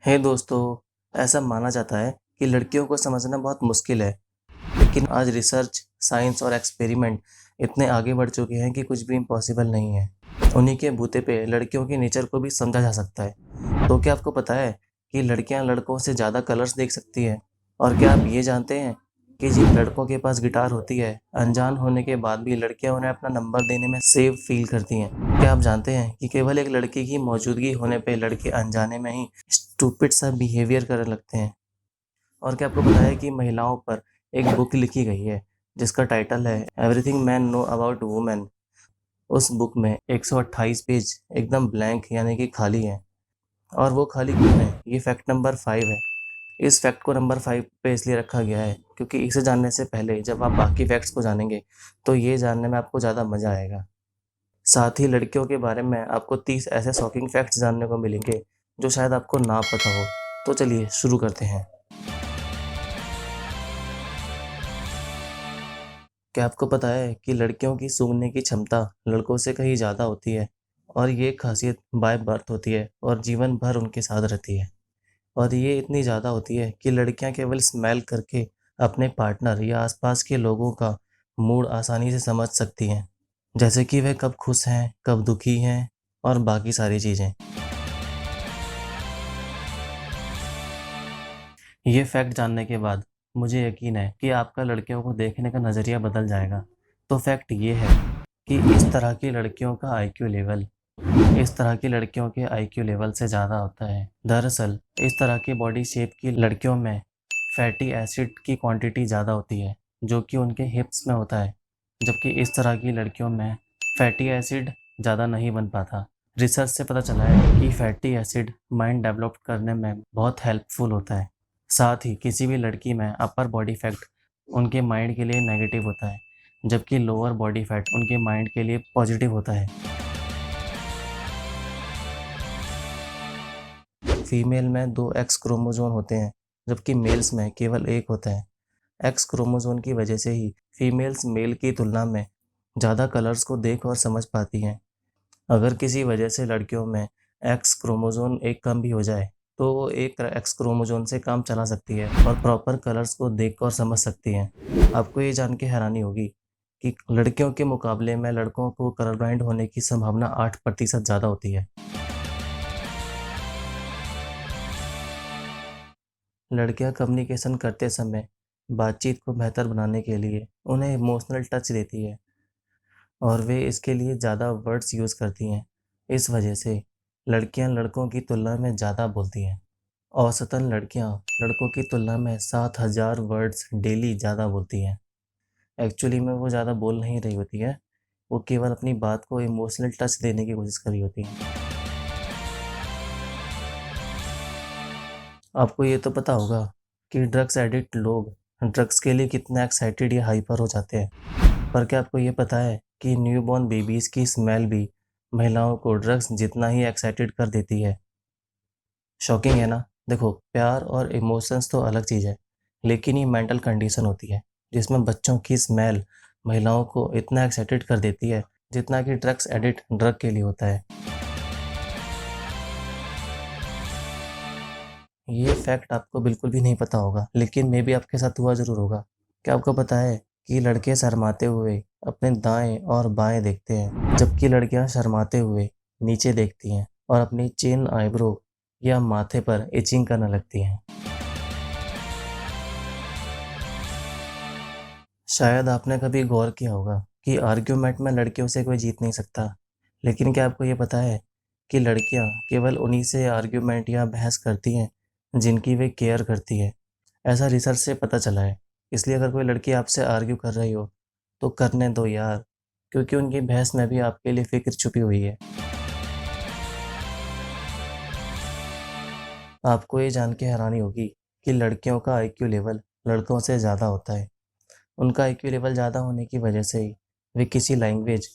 हे दोस्तों, ऐसा माना जाता है कि लड़कियों को समझना बहुत मुश्किल है, लेकिन आज रिसर्च, साइंस और एक्सपेरिमेंट इतने आगे बढ़ चुके हैं कि कुछ भी इम्पॉसिबल नहीं है। उन्हीं के बूते पे लड़कियों के नेचर को भी समझा जा सकता है। तो क्या आपको पता है कि लड़कियां लड़कों से ज़्यादा कलर्स देख सकती हैं? और क्या आप ये जानते हैं कि जिन लड़कों के पास गिटार होती है, अनजान होने के बाद भी लड़कियां उन्हें अपना नंबर देने में सेफ फील करती हैं? क्या आप जानते हैं कि केवल एक लड़की की मौजूदगी होने पे लड़के अनजाने में ही स्टूपिड सा बिहेवियर करने लगते हैं? और क्या आपको पता है कि महिलाओं पर एक बुक लिखी गई है जिसका टाइटल है everything man know about women. उस बुक में 128 पेज एकदम ब्लैंक यानी कि खाली है। और वो खाली क्यों है? ये फैक्ट नंबर 5 है। इस फैक्ट को नंबर 5 पे इसलिए रखा गया है क्योंकि इसे जानने से पहले जब आप बाकी फैक्ट्स को जानेंगे तो ये जानने में आपको ज़्यादा मज़ा आएगा। साथ ही लड़कियों के बारे में आपको 30 ऐसे शॉकिंग फैक्ट्स जानने को मिलेंगे जो शायद आपको ना पता हो। तो चलिए शुरू करते हैं। क्या आपको पता है कि लड़कियों की सूंघने की क्षमता लड़कों से कहीं ज़्यादा होती है? और ये खासियत बाय बर्थ होती है और जीवन भर उनके साथ रहती है। और ये इतनी ज़्यादा होती है कि लड़कियां केवल स्मेल करके अपने पार्टनर या आसपास के लोगों का मूड आसानी से समझ सकती हैं, जैसे कि वे कब खुश हैं, कब दुखी हैं और बाकी सारी चीज़ें। ये फैक्ट जानने के बाद मुझे यकीन है कि आपका लड़कियों को देखने का नज़रिया बदल जाएगा। तो फैक्ट ये है कि इस तरह की लड़कियों के आईक्यू लेवल से ज़्यादा होता है। दरअसल इस तरह की बॉडी शेप की लड़कियों में फैटी एसिड की क्वांटिटी ज़्यादा होती है, जो कि उनके हिप्स में होता है, जबकि इस तरह की लड़कियों में फैटी एसिड ज़्यादा नहीं बन पाता। रिसर्च से पता चला है कि फैटी एसिड माइंड डेवलप करने में बहुत हेल्पफुल होता है। साथ ही किसी भी लड़की में अपर बॉडी फैट उनके माइंड के लिए नेगेटिव होता है, जबकि लोअर बॉडी फैट उनके माइंड के लिए पॉजिटिव होता है। फीमेल में 2 एक्स क्रोमोसोम होते हैं, जबकि मेल्स में केवल एक होता है। एक्स क्रोमोसोम की वजह से ही फीमेल्स मेल की तुलना में ज़्यादा कलर्स को देख और समझ पाती हैं। अगर किसी वजह से लड़कियों में एक्स क्रोमोसोम एक कम भी हो जाए, तो वो एक एक्स क्रोमोसोम से काम चला सकती है और प्रॉपर कलर्स को देख और समझ सकती हैं। आपको ये जान के हैरानी होगी कि लड़कियों के मुकाबले में लड़कों को कलर ब्लाइंड होने की संभावना 8% ज़्यादा होती है। लड़कियां कम्युनिकेशन करते समय बातचीत को बेहतर बनाने के लिए उन्हें इमोशनल टच देती है और वे इसके लिए ज़्यादा वर्ड्स यूज़ करती हैं। इस वजह से लड़कियां लड़कों की तुलना में ज़्यादा बोलती हैं। औसतन लड़कियां लड़कों की तुलना में 7,000 वर्ड्स डेली ज़्यादा बोलती हैं। एक्चुअली में वो ज़्यादा बोल नहीं रही होती है, वो केवल अपनी बात को इमोशनल टच देने की कोशिश कर रही होती हैं। आपको ये तो पता होगा कि ड्रग्स एडिक्ट लोग ड्रग्स के लिए कितना एक्साइटेड या हाइपर हो जाते हैं। पर क्या आपको ये पता है कि न्यूबॉर्न बेबीज़ की स्मेल भी महिलाओं को ड्रग्स जितना ही एक्साइटेड कर देती है? शॉकिंग है ना? देखो, प्यार और इमोशंस तो अलग चीज़ है, लेकिन ये मेंटल कंडीशन होती है जिसमें बच्चों की स्मेल महिलाओं को इतना एक्साइटेड कर देती है जितना कि ड्रग्स एडिक्ट ड्रग के लिए होता है। ये फैक्ट आपको बिल्कुल भी नहीं पता होगा, लेकिन मे बी आपके साथ हुआ ज़रूर होगा। क्या आपको पता है कि लड़के शर्माते हुए अपने दाएं और बाएं देखते हैं, जबकि लड़कियां शर्माते हुए नीचे देखती हैं और अपनी चिन, आईब्रो या माथे पर इचिंग करने लगती हैं। शायद आपने कभी गौर किया होगा कि आर्ग्यूमेंट में लड़कियों से कोई जीत नहीं सकता, लेकिन क्या आपको ये पता है कि लड़कियां केवल उन्हीं से आर्ग्यूमेंट या बहस करती हैं जिनकी वे केयर करती है। ऐसा रिसर्च से पता चला है। इसलिए अगर कोई लड़की आपसे आर्ग्यू कर रही हो तो करने दो यार, क्योंकि उनकी बहस में भी आपके लिए फिक्र छुपी हुई है। आपको ये जान के हैरानी होगी कि लड़कियों का आईक्यू लेवल लड़कों से ज़्यादा होता है। उनका आईक्यू लेवल ज़्यादा होने की वजह से ही वे किसी लैंग्वेज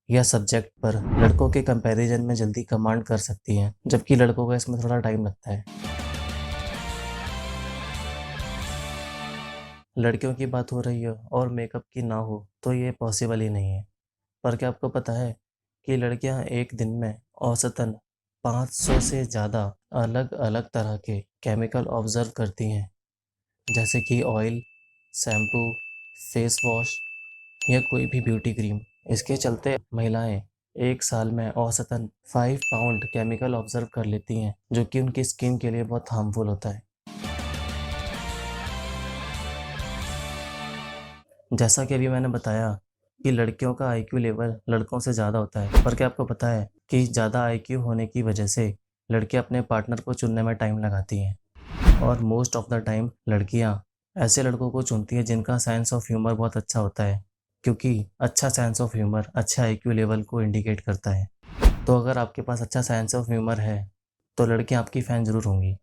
या सब्जेक्ट पर लड़कों के कंपैरिजन में जल्दी कमांड कर सकती हैं, जबकि लड़कों को इसमें थोड़ा टाइम लगता है। लड़कियों की बात हो रही हो और मेकअप की ना हो तो ये पॉसिबल ही नहीं है। पर क्या आपको पता है कि लड़कियां एक दिन में औसतन 500 से ज़्यादा अलग अलग तरह के केमिकल ऑब्जर्व करती हैं, जैसे कि ऑयल, शैम्पू, फेस वॉश या कोई भी ब्यूटी क्रीम। इसके चलते महिलाएं एक साल में औसतन 5 पाउंड केमिकल ऑब्जर्व कर लेती हैं, जो कि उनकी स्किन के लिए बहुत हार्मफुल होता है। जैसा कि अभी मैंने बताया कि लड़कियों का आईक्यू लेवल लड़कों से ज़्यादा होता है, पर क्या आपको पता है कि ज़्यादा आईक्यू होने की वजह से लड़कियां अपने पार्टनर को चुनने में टाइम लगाती हैं, और मोस्ट ऑफ द टाइम लड़कियां ऐसे लड़कों को चुनती है जिनका सेंस ऑफ ह्यूमर बहुत अच्छा होता है, क्योंकि अच्छा सेंस ऑफ ह्यूमर अच्छा आईक्यू लेवल को इंडिकेट करता है। तो अगर आपके पास अच्छा सेंस ऑफ ह्यूमर है तो लड़कियां आपकी फ़ैन ज़रूर होंगी।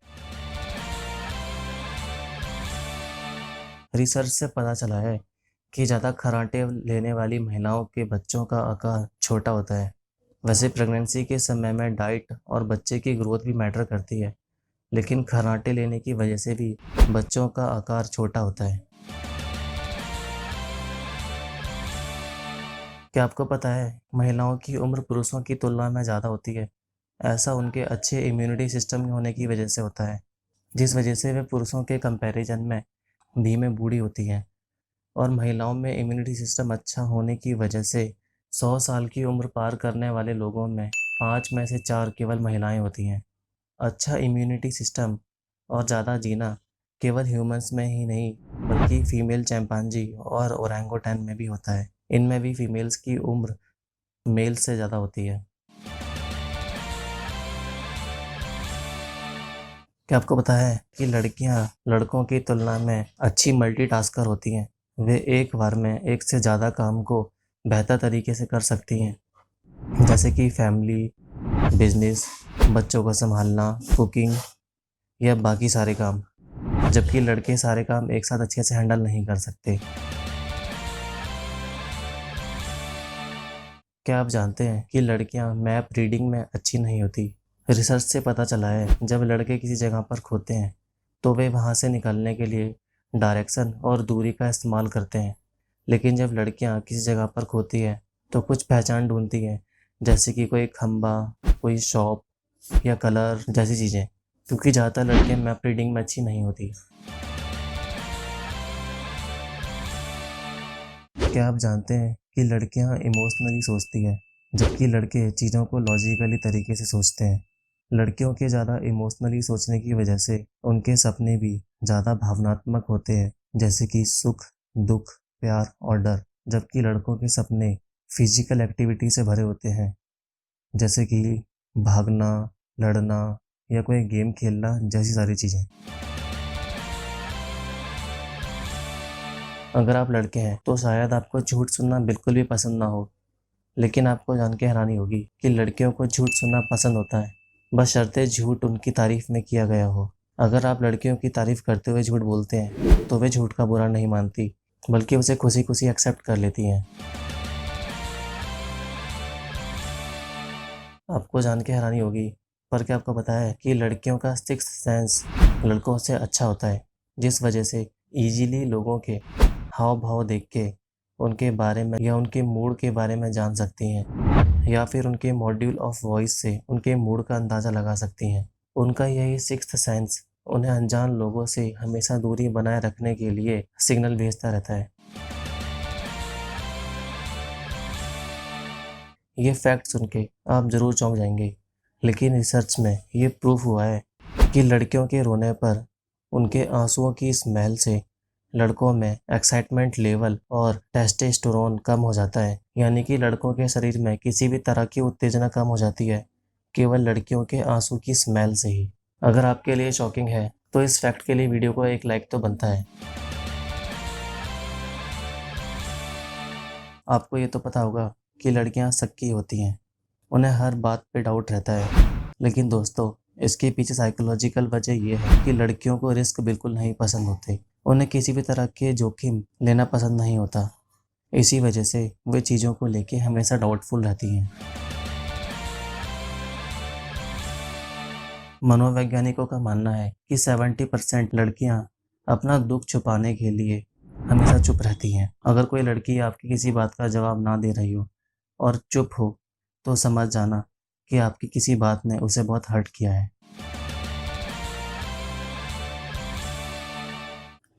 रिसर्च से पता चला है कि ज़्यादा खर्राटे लेने वाली महिलाओं के बच्चों का आकार छोटा होता है। वैसे प्रेगनेंसी के समय में डाइट और बच्चे की ग्रोथ भी मैटर करती है, लेकिन खर्राटे लेने की वजह से भी बच्चों का आकार छोटा होता है। क्या आपको पता है महिलाओं की उम्र पुरुषों की तुलना में ज़्यादा होती है? ऐसा उनके अच्छे इम्यूनिटी सिस्टम होने की वजह से होता है, जिस वजह से वे पुरुषों के कंपैरिजन में धीमे बूढ़ी होती हैं। और महिलाओं में इम्यूनिटी सिस्टम अच्छा होने की वजह से 100 साल की उम्र पार करने वाले लोगों में 5 में से 4 केवल महिलाएं होती हैं। अच्छा इम्यूनिटी सिस्टम और ज़्यादा जीना केवल ह्यूमंस में ही नहीं, बल्कि फीमेल चैंपांजी और ओरंगुटैन में भी होता है। इनमें भी फीमेल्स की उम्र मेल से ज़्यादा होती है। क्या आपको पता है कि लड़कियां लड़कों की तुलना में अच्छी मल्टीटास्कर होती हैं? वे एक बार में एक से ज़्यादा काम को बेहतर तरीके से कर सकती हैं, जैसे कि फैमिली, बिजनेस, बच्चों को संभालना, कुकिंग या बाकी सारे काम, जबकि लड़के सारे काम एक साथ अच्छे से हैंडल नहीं कर सकते। क्या आप जानते हैं कि लड़कियां मैप रीडिंग में अच्छी नहीं होती? रिसर्च से पता चला है जब लड़के किसी जगह पर खोते हैं तो वे वहां से निकलने के लिए डायरेक्शन और दूरी का इस्तेमाल करते हैं, लेकिन जब लड़कियां किसी जगह पर खोती है तो कुछ पहचान ढूंढती है, जैसे कि कोई खंबा, कोई शॉप या कलर जैसी चीज़ें, क्योंकि ज़्यादातर लड़कियां मैप रीडिंग में अच्छी नहीं होती। क्या आप जानते हैं कि लड़कियां इमोशनली सोचती हैं, जबकि लड़के चीज़ों को लॉजिकली तरीके से सोचते हैं? लड़कियों के ज़्यादा इमोशनली सोचने की वजह से उनके सपने भी ज़्यादा भावनात्मक होते हैं, जैसे कि सुख, दुख, प्यार और डर, जबकि लड़कों के सपने फिजिकल एक्टिविटी से भरे होते हैं, जैसे कि भागना, लड़ना या कोई गेम खेलना जैसी सारी चीज़ें। अगर आप लड़के हैं तो शायद आपको झूठ सुनना बिल्कुल भी पसंद ना हो, लेकिन आपको जान के हैरानी होगी कि लड़कियों को झूठ सुनना पसंद होता है, बशर्ते झूठ उनकी तारीफ में किया गया हो। अगर आप लड़कियों की तारीफ करते हुए झूठ बोलते हैं तो वे झूठ का बुरा नहीं मानती, बल्कि उसे खुशी खुशी एक्सेप्ट कर लेती हैं। आपको जान के हैरानी होगी, पर क्या आपको पता है कि लड़कियों का सिक्स्थ सेंस लड़कों से अच्छा होता है, जिस वजह से इजीली लोगों के हाव भाव देख के उनके बारे में या उनके मूड के बारे में जान सकती हैं, या फिर उनके मॉड्यूल ऑफ वॉइस से उनके मूड का अंदाज़ा लगा सकती हैं। उनका यही सिक्स्थ सेंस उन्हें अनजान लोगों से हमेशा दूरी बनाए रखने के लिए सिग्नल भेजता रहता है। ये फैक्ट सुन के आप ज़रूर चौंक जाएंगे, लेकिन रिसर्च में ये प्रूफ हुआ है कि लड़कियों के रोने पर उनके आंसुओं की स्मेल से लड़कों में एक्साइटमेंट लेवल और टेस्टोस्टेरोन कम हो जाता है, यानी कि लड़कों के शरीर में किसी भी तरह की उत्तेजना कम हो जाती है, केवल लड़कियों के आंसू की स्मेल से ही। अगर आपके लिए शॉकिंग है तो इस फैक्ट के लिए वीडियो को एक लाइक तो बनता है। आपको ये तो पता होगा कि लड़कियां शक्की होती हैं, उन्हें हर बात पे डाउट रहता है, लेकिन दोस्तों इसके पीछे साइकोलॉजिकल वजह ये है कि लड़कियों को रिस्क बिल्कुल नहीं पसंद होते। उन्हें किसी भी तरह के जोखिम लेना पसंद नहीं होता, इसी वजह से वे चीज़ों को लेके हमेशा डाउटफुल रहती हैं। मनोवैज्ञानिकों का मानना है कि 70% लड़कियां अपना दुख छुपाने के लिए हमेशा चुप रहती हैं। अगर कोई लड़की आपकी किसी बात का जवाब ना दे रही हो और चुप हो तो समझ जाना कि आपकी किसी बात ने उसे बहुत हर्ट किया है।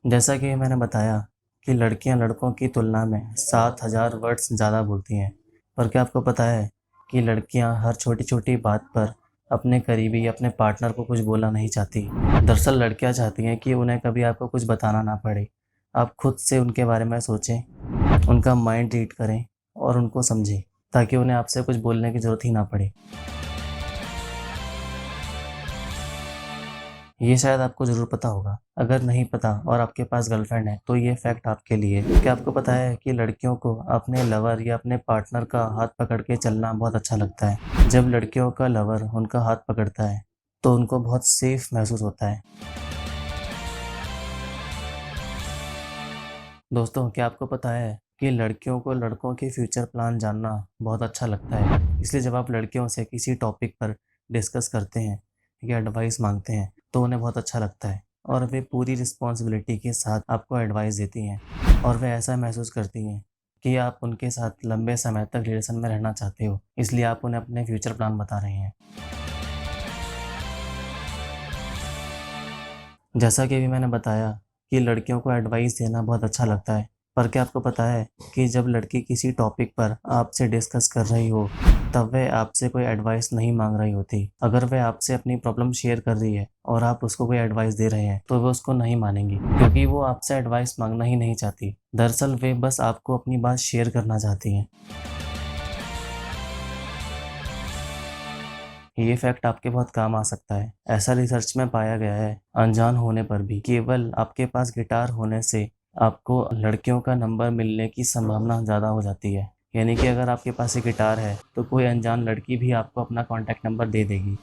जैसा कि मैंने बताया कि लड़कियां लड़कों की तुलना में 7,000 वर्ड्स ज़्यादा बोलती हैं, पर क्या आपको पता है कि लड़कियां हर छोटी-छोटी बात पर अपने करीबी या अपने पार्टनर को कुछ बोलना नहीं चाहती। दरअसल लड़कियां चाहती हैं कि उन्हें कभी आपको कुछ बताना ना पड़े। आप खुद से उनके बारे में सोचें, उनका माइंड रीड करें और उनको समझें, ताकि उन्हें आपसे कुछ बोलने की ज़रूरत ही ना पड़े। ये शायद आपको ज़रूर पता होगा। अगर नहीं पता और आपके पास गर्लफ्रेंड है, तो ये फैक्ट आपके लिए है। क्या आपको पता है कि लड़कियों को अपने लवर या अपने पार्टनर का हाथ पकड़ के चलना बहुत अच्छा लगता है। जब लड़कियों का लवर उनका हाथ पकड़ता है, तो उनको बहुत सेफ महसूस होता है। दोस्तों, क्या आपको पता है कि लड़कियों को लड़कों के फ्यूचर प्लान जानना बहुत अच्छा लगता है। इसलिए जब आप लड़कियों से किसी टॉपिक पर डिस्कस करते हैं या एडवाइस मांगते हैं, तो उन्हें बहुत अच्छा लगता है और वे पूरी रिस्पॉन्सिबिलिटी के साथ आपको एडवाइस देती हैं और वे ऐसा महसूस करती हैं कि आप उनके साथ लंबे समय तक रिलेशन में रहना चाहते हो, इसलिए आप उन्हें अपने फ्यूचर प्लान बता रहे हैं। जैसा कि अभी मैंने बताया कि लड़कियों को एडवाइस देना बहुत अच्छा लगता है, पर क्या आपको पता है कि जब लड़की किसी टॉपिक पर आपसे डिस्कस कर रही हो, तब वह आपसे कोई एडवाइस नहीं मांग रही होती। अगर वह आपसे अपनी प्रॉब्लम शेयर कर रही है और आप उसको कोई एडवाइस दे रहे हैं, तो वह उसको नहीं मानेंगी, क्योंकि वो आपसे एडवाइस मांगना ही नहीं चाहती। दरअसल वे बस आपको अपनी बात शेयर करना चाहती हैं। ये फैक्ट आपके बहुत काम आ सकता है। ऐसा रिसर्च में पाया गया है, अनजान होने पर भी केवल आपके पास गिटार होने से आपको लड़कियों का नंबर मिलने की संभावना ज़्यादा हो जाती है। यानी कि अगर आपके पास एक गिटार है, तो कोई अनजान लड़की भी आपको अपना कॉन्टैक्ट नंबर दे देगी।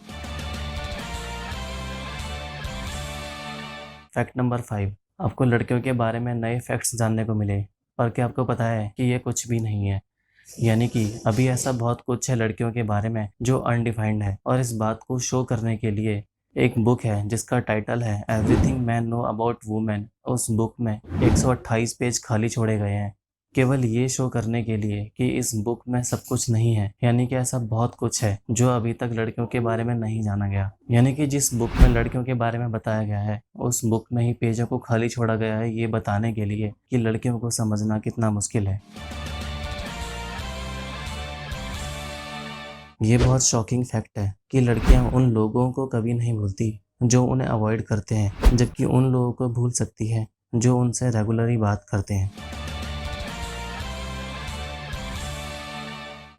फैक्ट नंबर 5, आपको लड़कियों के बारे में नए फैक्ट्स जानने को मिले, पर क्या आपको पता है कि ये कुछ भी नहीं है। यानी कि अभी ऐसा बहुत कुछ है लड़कियों के बारे में जो अनडिफाइंड है, और इस बात को शो करने के लिए एक बुक है जिसका टाइटल है everything man know about women. उस बुक में 128 पेज खाली छोड़े गए हैं, केवल ये शो करने के लिए कि इस बुक में सब कुछ नहीं है। यानी कि ऐसा बहुत कुछ है जो अभी तक लड़कियों के बारे में नहीं जाना गया। यानी कि जिस बुक में लड़कियों के बारे में बताया गया है, उस बुक में ही पेजों को खाली छोड़ा गया है, ये बताने के लिए कि लड़कियों को समझना कितना मुश्किल है। ये बहुत शॉकिंग फैक्ट है कि लड़कियां उन लोगों को कभी नहीं भूलती जो उन्हें अवॉइड करते हैं, जबकि उन लोगों को भूल सकती है जो उनसे रेगुलरली बात करते हैं।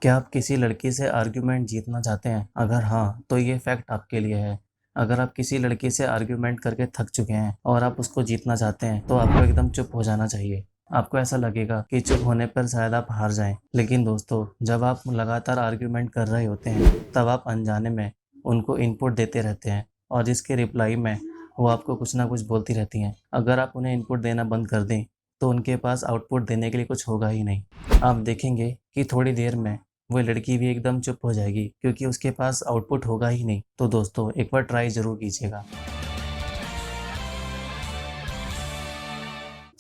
क्या आप किसी लड़की से आर्ग्यूमेंट जीतना चाहते हैं? अगर हाँ, तो ये फैक्ट आपके लिए है। अगर आप किसी लड़की से आर्ग्यूमेंट करके थक चुके हैं और आप उसको जीतना चाहते हैं, तो आपको एकदम चुप हो जाना चाहिए। आपको ऐसा लगेगा कि चुप होने पर शायद आप हार जाएं। लेकिन दोस्तों, जब आप लगातार आर्ग्यूमेंट कर रहे होते हैं, तब आप अनजाने में उनको इनपुट देते रहते हैं और जिसके रिप्लाई में वो आपको कुछ ना कुछ बोलती रहती हैं। अगर आप उन्हें इनपुट देना बंद कर दें, तो उनके पास आउटपुट देने के लिए कुछ होगा ही नहीं। आप देखेंगे कि थोड़ी देर में वो लड़की भी एकदम चुप हो जाएगी, क्योंकि उसके पास आउटपुट होगा ही नहीं। तो दोस्तों, एक बार ट्राई ज़रूर कीजिएगा।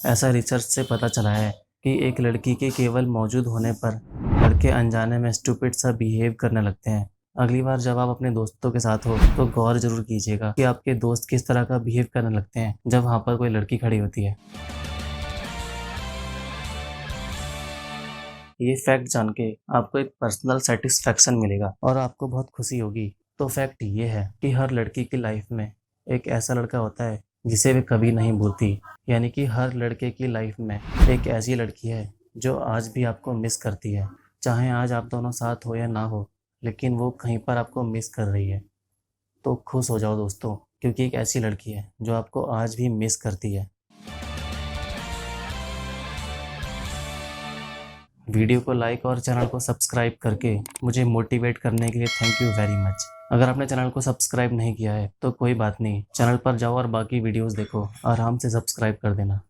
ऐसा रिसर्च से पता चला है कि एक लड़की के केवल मौजूद होने पर लड़के अनजाने में स्टूपिड सा बिहेव करने लगते हैं। अगली बार जब आप अपने दोस्तों के साथ हो, तो गौर ज़रूर कीजिएगा कि आपके दोस्त किस तरह का बिहेव करने लगते हैं जब वहाँ पर कोई लड़की खड़ी होती है। ये फैक्ट जान के आपको एक पर्सनल सेटिस्फैक्शन मिलेगा और आपको बहुत खुशी होगी। तो फैक्ट ये है कि हर लड़की की लाइफ में एक ऐसा लड़का होता है जिसे वे कभी नहीं भूलती। यानी कि हर लड़के की लाइफ में एक ऐसी लड़की है जो आज भी आपको मिस करती है। चाहे आज आप दोनों साथ हो या ना हो, लेकिन वो कहीं पर आपको मिस कर रही है। तो खुश हो जाओ दोस्तों, क्योंकि एक ऐसी लड़की है जो आपको आज भी मिस करती है। वीडियो को लाइक और चैनल को सब्सक्राइब करके मुझे मोटिवेट करने के लिए थैंक यू वेरी मच। अगर आपने चैनल को सब्सक्राइब नहीं किया है, तो कोई बात नहीं, चैनल पर जाओ और बाकी वीडियोस देखो, आराम से सब्सक्राइब कर देना।